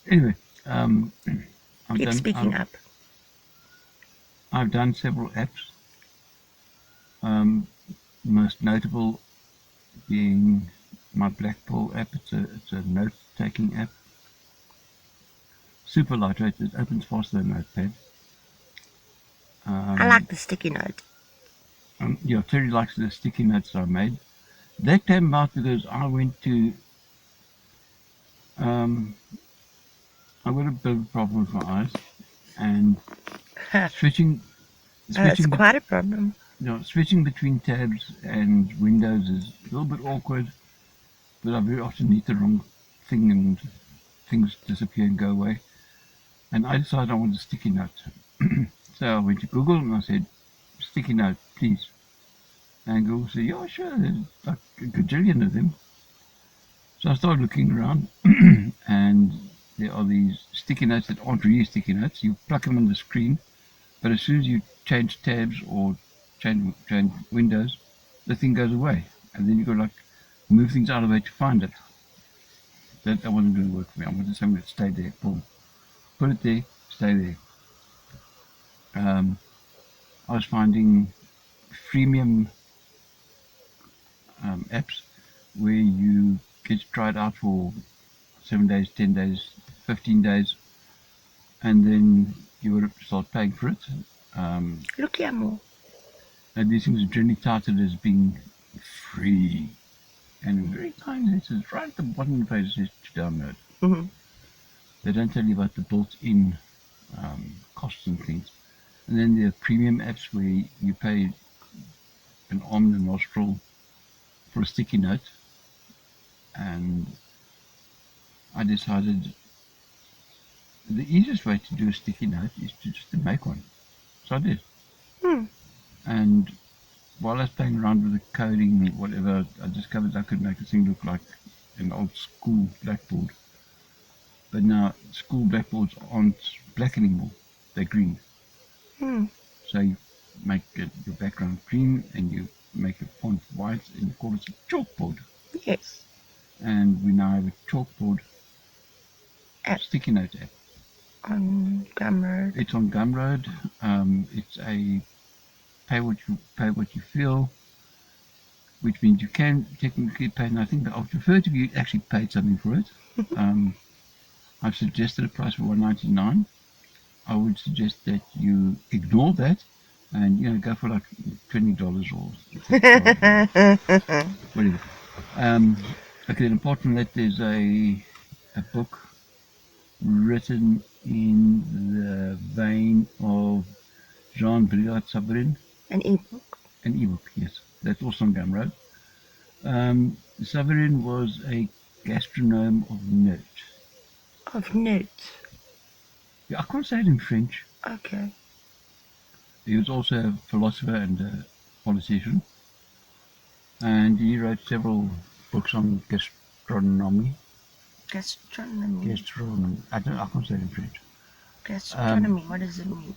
Anyway, um, I've Keep done speaking up. I've done several apps. Um, most notable being my Blackpool app. It's a note-taking app. Super lightweight. It opens faster than Notepad. I like Um, the sticky note. yeah, Terry likes the sticky notes I made. That came about because um, I got a bit of a problem with my eyes, and switching That's switching be, quite a problem. switching between tabs and windows is a little bit awkward. But I very often need the wrong thing, and things disappear and go away. And I decided I wanted a sticky note. So I went to Google and I said, sticky note, please. And Google said, yeah, sure, there's like a gajillion of them. So I started looking around, and there are these sticky notes that aren't really sticky notes. You pluck them on the screen, but as soon as you change tabs or change windows, the thing goes away. And then you've got to like move things out of the way to find it. That wasn't going to work for me. I wanted something that stayed there. Boom. Put it there, stay there. Um, I was finding freemium apps where you get to try it out for 7 days, 10 days, 15 days, and then you would start paying for it. Um, Look here, more. and these things are generally touted as being free. And very tiny letters right at the bottom of the page says to download. Mm-hmm. They don't tell you about the built-in costs and things. And then there are premium apps where you pay an arm and a nostril for a sticky note, and I decided the easiest way to do a sticky note is just to make one. So I did. Hmm. And while I was playing around with the coding and whatever, I discovered I could make the thing look like an old school blackboard. But now school blackboards aren't black anymore, they're green. Hmm. So you make your background green and you make a font white and you call it a chalkboard. Yes. And we now have a chalkboard At sticky note app. on Gumroad. It's on Gumroad. It's a pay what you feel, which means you can technically pay nothing. But I would prefer if you actually paid something for it. Um, I've suggested a price for $1.99. I would suggest that you ignore that and go for like $20 or whatever. Okay, then apart from that, there's a book written in the vein of Jean Brillat-Savarin, An ebook an ebook, yes. That's also on Gumroad. Savarin was a gastronome of note. of notes. Yeah, I can't say it in French. Okay. He was also a philosopher and a politician, and he wrote several books on gastronomy. Gastronomy. Gastronomy. I can't say it in French. Gastronomy. What does it mean?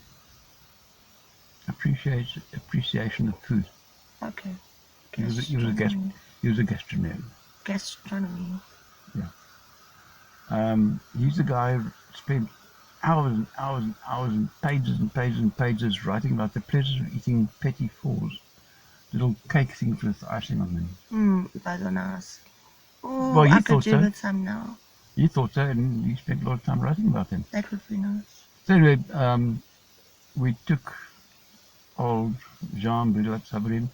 Appreciation of food. Okay. He was a, he was a gas Gastronomy. he was a gastronome. Gastronomy. Yeah. He's the guy who spent hours and hours and hours and pages and pages and pages writing about the pleasures of eating petit fours, little cake things with icing on them. Those are nice. Well, Oh, he I could thought do so. with some now. He thought so, and he spent a lot of time writing about them. That would be nice. So anyway, we took old Jean Brillat-Savarin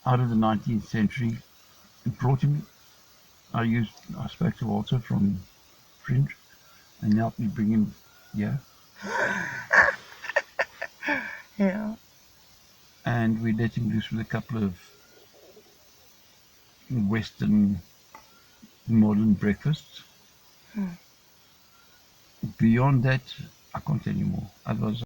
out of the 19th century and brought him. I spoke to Walter from Fringe, and he helped me bring him here. Yeah. And we let him loose with a couple of Western modern breakfasts. Beyond that, I can't tell you more. Otherwise,